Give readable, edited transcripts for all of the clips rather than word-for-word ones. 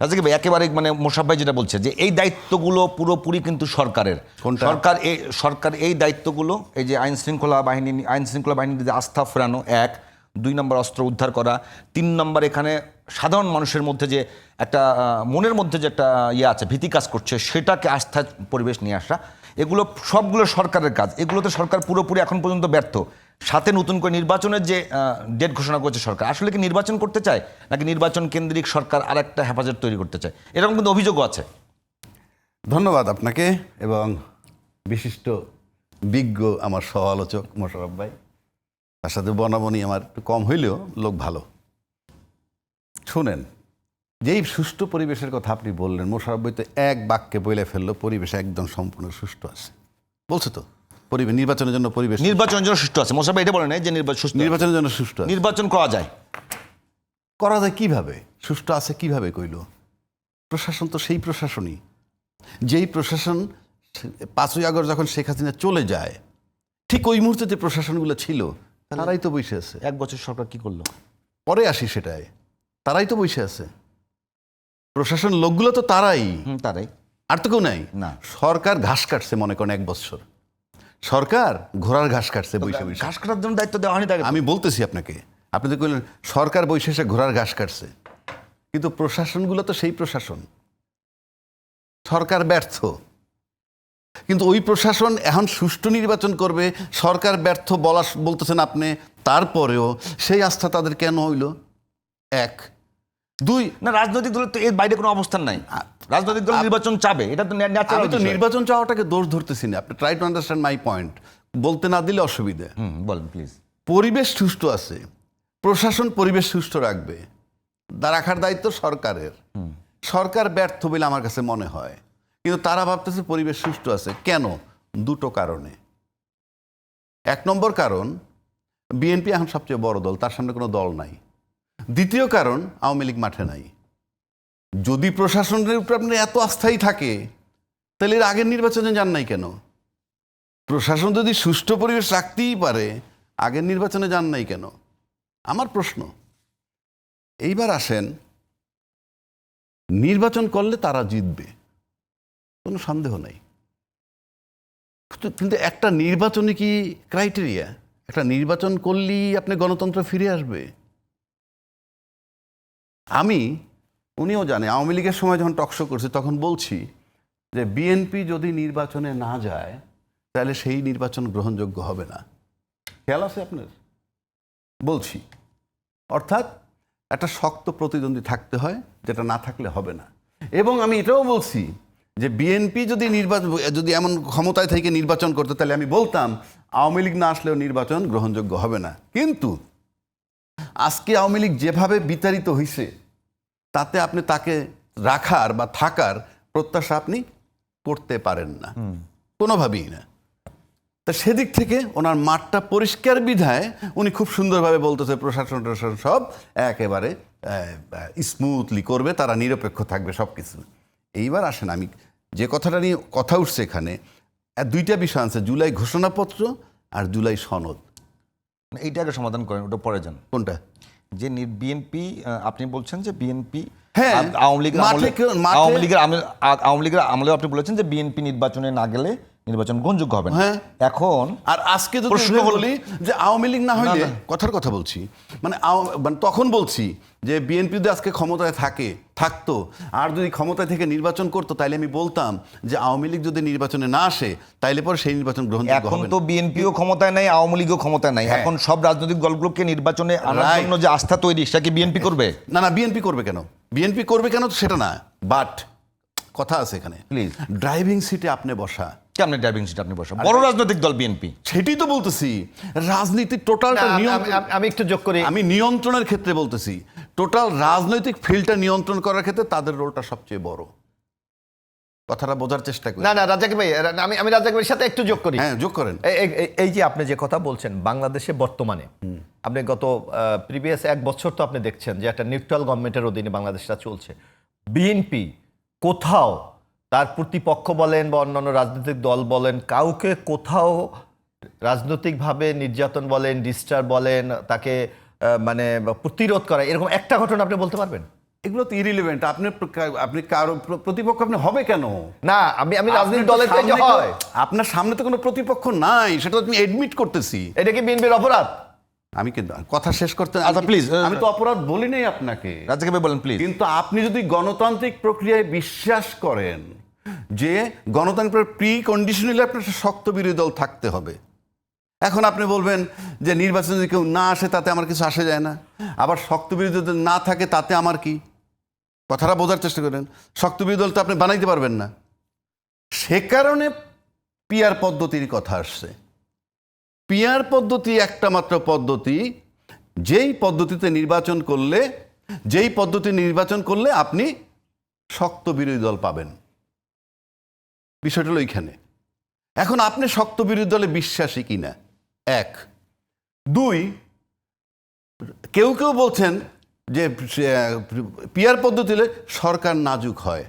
রাজাকি ভাই একেবারে মানে মোশাররফ ভাই যেটা বলছে যে এই দায়িত্বগুলো পুরোপুরি কিন্তু সরকারের। সরকার এই দায়িত্বগুলো, এই যে আইন শৃঙ্খলা বাহিনীর আস্থা ফেরানো, 1, 2 নম্বর অস্ত্র উদ্ধার করা, 3 নম্বর এখানে সাধারণ মানুষের মধ্যে যে একটা মনের মধ্যে যে একটা আছে, ভীতি কাজ করছে, সেটাকে আস্থার পরিবেশ নিয়ে আসা, এগুলো সবগুলো সরকারের কাজ। এগুলোতে সরকার পুরোপুরি এখন পর্যন্ত ব্যর্থ। সাথে নতুন করে নির্বাচনের যে ডেট ঘোষণা করেছে সরকার, আসলে কি নির্বাচন করতে চায় নাকি নির্বাচন কেন্দ্রিক সরকার আর একটা হেফাজত তৈরি করতে চায়, এরকম কিন্তু অভিযোগও আছে। ধন্যবাদ আপনাকে এবং বিশিষ্ট বিজ্ঞ আমার সহ আলোচক মোশাররফ ভাই। তার সাথে বনাবনি আমার একটু কম হইলেও লোক ভালো। শুনেন, যেই সুষ্ঠু পরিবেশের কথা আপনি বললেন, মোশাররফ ভাই তো এক বাক্যে বলে ফেললো পরিবেশ একদম সম্পূর্ণ সুষ্ঠু আছে। বলছে তো নির্বাচনের জন্য পরিবেশ সুষ্ঠু আছে। মোশাররফ ভাই এটা বলে নাই যে নির্বাচনের জন্য সুষ্ঠু আছে। নির্বাচন করা যায় কিভাবে? সুষ্ঠু আছে কিভাবে কইল? প্রশাসন তো সেই প্রশাসনই, যেই প্রশাসন 5ই আগস্ট যখন শেখ হাসিনা চলে যায় ঠিক ওই মুহূর্তে যে প্রশাসনগুলো ছিল তারাই তো বসে আছে। 1 বছর সরকার কি করলো? পরে আসি সেটাই, তারাই তো বসে আছে। প্রশাসন লোকগুলো তো তারাই, আর তো কেউ নাই না। সরকার ঘাস কাটছে, মনে করেন 1 বছর সরকার ঘোড়ার ঘাস কাটছে বসে বসে। ঘাস কাটার জন্য দায়িত্ব দেওয়া হয়নি তাকে। আমি বলতেছি আপনাকে, আপনি তো কইলেন সরকার বসে এসে ঘোড়ার ঘাস কাটছে, কিন্তু প্রশাসনগুলো তো সেই প্রশাসন। সরকার ব্যর্থ, কিন্তু ওই প্রশাসন এখন সুষ্ঠু নির্বাচন করবে, সরকার ব্যর্থ বলতেছেন আপনি, তারপরেও সেই আস্থা তাদের কেন হইল? 1, 2 না, রাজনৈতিক দলের তো এর বাইরে কোনো অবস্থান নাই। রাজনৈতিক দল নির্বাচন চাবে, এটা তো আমি তো নির্বাচন চাওয়াটাকে দোষ ধরতেছি না। আপনি try to understand my point. বলতে না দিলে অসুবিধা। বলেন প্লিজ। পরিবেশ সুষ্ঠু আছে, প্রশাসন পরিবেশ সুষ্ঠু রাখবে, রাখার দায়িত্ব সরকারের। সরকার ব্যর্থ বলে আমার কাছে মনে হয়, কিন্তু তারা ভাবতেছে পরিবেশ সুষ্ঠু আছে। কেন? 2টো কারণে। 1 নম্বর কারণ, বিএনপি এখন সবচেয়ে বড় দল, তার সামনে কোনো দল নাই। 2য় কারণ, আওয়ামী লীগ মাঠে নাই। যদি প্রশাসনের উপর আপনার এত আস্থাই থাকে তাহলে এর আগের নির্বাচনে যান নাই কেন? প্রশাসন যদি সুষ্ঠু পরিবেশ রাখতেই পারে, আগের নির্বাচনে যান নাই কেন? আমার প্রশ্ন। এইবার আসেন, নির্বাচন করলে তারা জিতবে, কোনো সন্দেহ নাই। কিন্তু একটা নির্বাচনে কি ক্রাইটেরিয়া? একটা নির্বাচন করলেই আপনি গণতন্ত্র ফিরে আসবে? উনিও জানে, আওয়ামী লীগের সময় যখন টকশো করছি তখন বলছি যে বিএনপি যদি নির্বাচনে না যায় তাহলে সেই নির্বাচন গ্রহণযোগ্য হবে না। খেয়াল আছে আপনার? বলছি, অর্থাৎ একটা শক্ত প্রতিদ্বন্দ্বী থাকতে হয়, যেটা না থাকলে হবে না। এবং আমি এটাও বলছি যে বিএনপি যদি এমন ক্ষমতায় থেকে নির্বাচন করতো তাহলে আমি বলতাম আওয়ামী লীগ না আসলেও নির্বাচন গ্রহণযোগ্য হবে না। কিন্তু আজকে আওয়ামী লীগ যেভাবে বিতাড়িত হয়েছে, তাতে আপনি তাকে রাখার বা থাকার প্রত্যাশা আপনি করতে পারেন না, কোনোভাবেই না। তা সেদিক থেকে ওনার মাঠটা পরিষ্কার বিধায় উনি খুব সুন্দরভাবে বলতেছে প্রশাসন সব একেবারে স্মুথলি করবে, তারা নিরপেক্ষ থাকবে সব কিছু। এইবার আসেন, আমি যে কথাটা নিয়ে কথা উঠছে এখানে, 2টা বিষয় আছে, জুলাই ঘোষণাপত্র আর জুলাই সনদ। এইটাকে সমাধান করেন, ওটা পরে যান। কোনটা? যে বিএনপি, আপনি বলছেন যে বিএনপি, হ্যাঁ, আওয়ামী লীগের আমলে আপনি বলেছেন যে বিএনপি নির্বাচনে না গেলে নির্বাচন গ্রহণযোগ্য হবে না। হ্যাঁ, এখন আর আজকে যদি বলি যে আওয়ামী লীগ না হইলে, কথার কথা বলছি, মানে তখন বলছি যে বিএনপি যদি আজকে ক্ষমতায় থাকতো আর যদি ক্ষমতায় থেকে নির্বাচন করতো, তাইলে আমি বলতাম যে আওয়ামী লীগ যদি নির্বাচনে না আসে তাইলে পরে সেই নির্বাচন গ্রহণযোগ্য হবে না। এখন তো বিএনপিও ক্ষমতায় নাই, আওয়ামী লীগও ক্ষমতায় নাই। এখন সব রাজনৈতিক দলগুলোকে নির্বাচনে আনার জন্য যে আস্থা তৈরি, সেটা কি বিএনপি করবে? না, বিএনপি করবে কেন? বিএনপি করবে কেন সেটা না, বাট কথা আছে এখানে। প্লিজ, ড্রাইভিং সিটে আপনি বসা। কেমন ড্রাইভিং সিট আপনি বসা? বড় রাজনৈতিক দল বিএনপি, সেটাই তো বলতেছি। রাজনীতির টোটালটা আমি একটু যোগ করি, আমি নিয়ন্ত্রণের ক্ষেত্রে বলতেছি, টোটাল রাজনৈতিক ফিল্ডটা নিয়ন্ত্রণ করার ক্ষেত্রে তাদের রোলটা সবচেয়ে বড়। কথাটা বোঝার চেষ্টা করি। না রাজাকি ভাই, আমি রাজাকি ভাইয়ের সাথে একটু যোগ করি। হ্যাঁ, যোগ করেন। এই যে আপনি যে কথা বলছেন, বাংলাদেশে বর্তমানে আপনি গত প্রিভিয়াস 1 বছর তো আপনি দেখছেন যে একটা নিউট্রাল গভর্নমেন্টের অধীনে বাংলাদেশটা চলছে। বিএনপি কোথাও তার প্রতিপক্ষ বলেন বা অন্যান্য রাজনৈতিক দল বলেন, কাউকে কোথাও রাজনৈতিকভাবে নির্যাতন বলেন, ডিস্টার্ব বলেন, তাকে মানে প্রতিরোধ করা, এরকম একটা ঘটনা আপনি বলতে পারবেন? এগুলো তো ইরিলেভেন্ট। আপনি কারো প্রতিপক্ষ আপনি হবে কেন? না, আমি রাজনৈতিক দলের থেকে সামনে হয়। আপনার সামনে তো কোনো প্রতিপক্ষ নাই, সেটা তুমি এডমিট করতেছি। এটা কি বিএনপির অপরাধ? আমি কিন্তু কথা শেষ করতে, আচ্ছা, please, আমি তো অপরাধ বলি নাই আপনাকে, রাজ্জাক ভাই বলেন প্লিজ। কিন্তু আপনি যদি গণতান্ত্রিক প্রক্রিয়ায় বিশ্বাস করেন যে গণতন্ত্রের প্রি কন্ডিশন হলে আপনার একটা শক্ত বিরোধী দল থাকতে হবে। এখন আপনি বলবেন যে নির্বাচনে যদি কেউ না আসে তাতে আমার কিছু আসে যায় না, আবার শক্ত বিরোধী দল না থাকে তাতে আমার কি? কথাটা বোঝার চেষ্টা করেন। শক্ত বিরোধী দল তো আপনি বানাইতে পারবেন না, সে কারণে পিয়ার পদ্ধতির কথা আসছে। পিয়ার পদ্ধতি একটা মাত্র পদ্ধতি, যেই পদ্ধতি নির্বাচন করলে আপনি শক্ত বিরোধী দল পাবেন। বিষয়টা হলো এইখানে। এখন আপনি শক্ত বিরোধী দলে বিশ্বাসী কিনা, 1। 2, কেউ কেউ বলছেন যে পিয়ার পদ্ধতি হলে সরকার নাজুক হয়,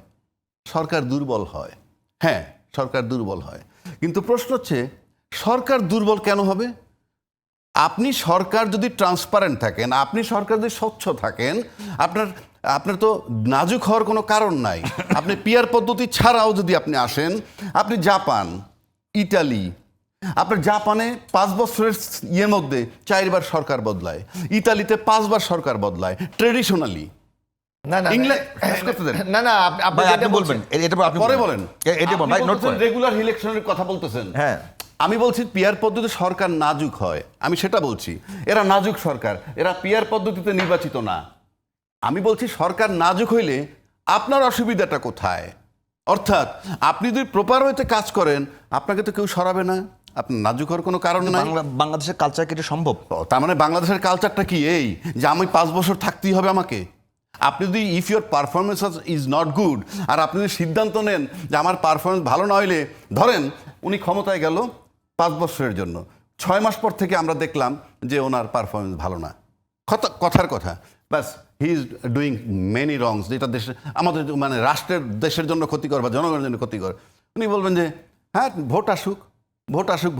সরকার দুর্বল হয়। হ্যাঁ, সরকার দুর্বল হয়, কিন্তু প্রশ্ন হচ্ছে সরকার দুর্বল কেন হবে? আপনি সরকার যদি ট্রান্সপারেন্ট থাকেন, আপনি সরকার যদি স্বচ্ছ থাকেন, আপনার তো নাজুক হওয়ার কোনো কারণ নাই। আপনি পিয়ার পদ্ধতি ছাড়াও যদি আপনি আসেন, আপনি জাপান, ইটালি, আপনার জাপানে 5 বছরের ইয়ের মধ্যে 4 বার সরকার বদলায়, ইতালিতে 5 বার সরকার বদলায় ট্রেডিশনালি। না না ইংল্যান্ড শেষ করতে দেন। না না, ভাই আপনি বলবেন, এটা আপনি পরে বলেন। এটা বলেন ভাই, নোট করেন। রেগুলার ইলেকশনের কথা বলতেছেন। হ্যাঁ, আমি বলছি পিয়ার পদ্ধতিতে সরকার নাজুক হয়, আমি সেটা বলছি। এরা নাজুক সরকার, এরা পিয়ার পদ্ধতিতে নির্বাচিত না। আমি বলছি সরকার নাজুক হইলে আপনার অসুবিধাটা কোথায়? অর্থাৎ আপনি যদি প্রপার ওয়েতে কাজ করেন, আপনাকে তো কেউ সরাবে না, আপনার নাজুক হওয়ার কোনো কারণ নাই। বাংলাদেশের কালচার কি এটা সম্ভব? তার মানে বাংলাদেশের কালচারটা কি এই যে আমি 5 বছর থাকতেই হবে আমাকে? আপনি যদি if your performance is not good, আর আপনি যদি সিদ্ধান্ত নেন যে আমার পারফরমেন্স ভালো না হইলে, ধরেন উনি ক্ষমতায় গেল 5 বছরের জন্য, 6 মাস পর থেকে আমরা দেখলাম যে ওনার পারফরমেন্স ভালো না, কথার কথা, ব্যাস হি ইজ ডুইং মেনি রংস, যেটা আমাদের মানে দেশের জন্য ক্ষতিকর বা জনগণের জন্য ক্ষতিকর। উনি বলবেন যে হ্যাঁ ভোট আসুক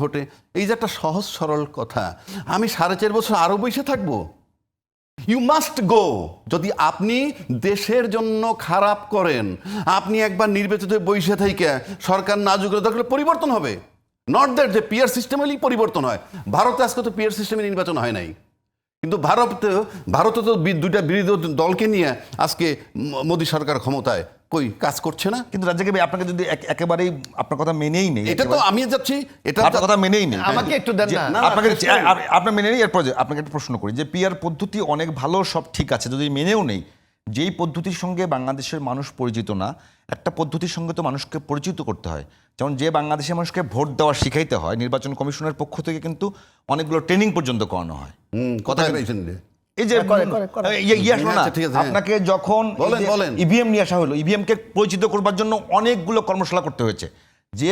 ভোটে। এই যে একটা সহজ সরল কথা, আমি 4.5 বছর আরও বসে থাকবো? You must go. যদি আপনি দেশের জন্য খারাপ করেন, আপনি একবার নির্বাচিত বৈশে থেকে সরকার নাজুক থাকলে পরিবর্তন হবে। নট দ্যাট যে পিয়ার সিস্টেমেরই পরিবর্তন হয়। ভারতে আজকে তো পিয়ার সিস্টেমে নির্বাচন হয় নাই, কিন্তু ভারতে তো 2টা বিরোধী দলকে নিয়ে আজকে মোদী সরকার ক্ষমতায়, কই কাজ করছে না? কিন্তু রাজ্জাক ভাই আপনাকে যদি একেবারেই আপনার কথা মেনেই নেই, এটা তো আমি যাচ্ছি, এটা আপনার কথা মেনেই নেই, আমাকে একটু দেন যে না। আপনাকে আপনার মেনে নেই, এরপর আপনাকে একটা প্রশ্ন করি যে পিয়ার পদ্ধতি অনেক ভালো, সব ঠিক আছে, যদি মেনেও নেই, যেই পদ্ধতির সঙ্গে বাংলাদেশের মানুষ পরিচিত না, একটা পদ্ধতির সঙ্গে তো মানুষকে পরিচিত করতে হয়। যেমন যে বাংলাদেশের মানুষকে ভোট দেওয়া শিখাইতে হয়, নির্বাচন কমিশনের পক্ষ থেকে কিন্তু অনেকগুলো ট্রেনিং পর্যন্ত করানো হয়। কোথায় পেয়েছেন? এই যে শোনো না, আচ্ছা, ঠিক আছে, হ্যাঁ। আপনাকে যখন বলেন। ইভিএম নিয়ে আসা হলো, ইভিএম কে পরিচিত করবার জন্য অনেকগুলো কর্মশালা করতে হয়েছে। যে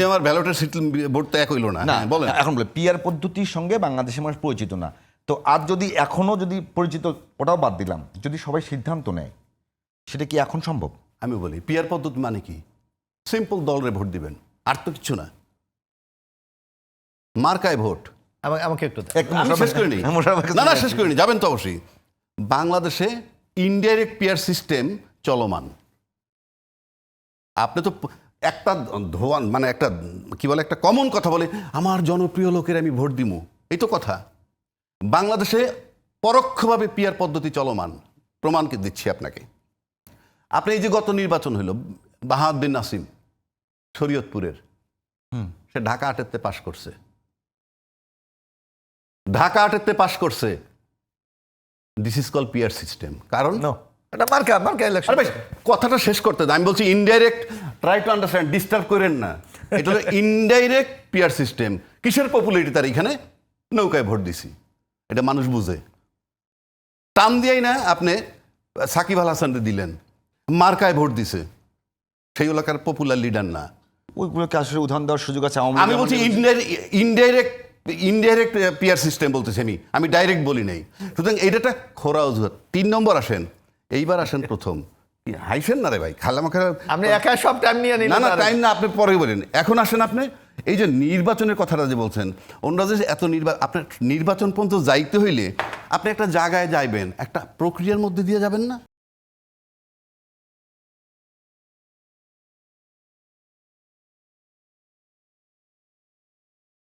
আমার ব্যালটের সিট ভোট তো এক হইল না। না, বলেন। এখন বলে পিয়ার পদ্ধতির সঙ্গে বাংলাদেশের মানুষ পরিচিত না, তো আজ যদি এখনো যদি পরিচিত, ওটাও বাদ দিলাম, যদি সবাই সিদ্ধান্ত নেয়, সেটা কি এখন সম্ভব? আমি বলি পিয়ার পদ্ধতি মানে কি? সিম্পল দলরে ভোট দিবেন, আর তো কিছু না, মার্কায় ভোট। আমাকে একটু দেন। আমি শেষ করিনি, না শেষ করিনি, যাবেন তো অবশ্যই। বাংলাদেশে ইনডাইরেক্ট পিয়ার সিস্টেম চলমান। আপনি তো একটা ধোয়ান মানে একটা কি বলে, একটা কমন কথা বলে, আমার জনপ্রিয় লোকের আমি ভোট দিব, এই তো কথা। বাংলাদেশে পরোক্ষভাবে পিয়ার পদ্ধতি চলমান, প্রমাণকে দিচ্ছি আপনাকে। আপনি এই যে গত নির্বাচন হইল, বাহাউদ্দিন নাসিম শরীয়তপুরের, সে ঢাকা 8-তে পাশ করছে, ঢাকা 8-তে পাশ করছে। This is call peer system. কারণ এটা মার্কা ইলেকশন। কথাটা শেষ করতে দাও। আমি বলছি indirect, try to understand, disturb করেন না। এটা হলো ইনডাইরেক্ট পিয়ার সিস্টেম। কিসের পপুলারিটি তার এখানে? নৌকায় ভোট দিছি, এটা মানুষ বুঝে। টান দিয়াই না আপনি সাকিব আল হাসানকে দিলেন, মার্কায় ভোট দিছে, সেই এলাকার পপুলার লিডার না। ওইগুলোকে আসলে উদাহরণ দেওয়ার সুযোগ আছে। আমি বলছি ইনডাইরেক্ট পিয়ার সিস্টেম বলতেছি আমি ডাইরেক্ট বলি নাই। সুতরাং এইটা খোরা অজুহাত। 3 নম্বর আসেন, এইবার আসেন প্রথম। হাইছেন না রে ভাই, খালামাখা আপনি একা সব টাইম নিয়ে নিন। না টাইম না, আপনি পরে বলেন। এখন আসেন আপনি এই যে নির্বাচনের কথাটা যে বলছেন, অন্যরা যে এত আপনার নির্বাচন পর্যন্ত যাইতে হইলে আপনি একটা জায়গায় যাইবেন, একটা প্রক্রিয়ার মধ্যে দিয়ে যাবেন না।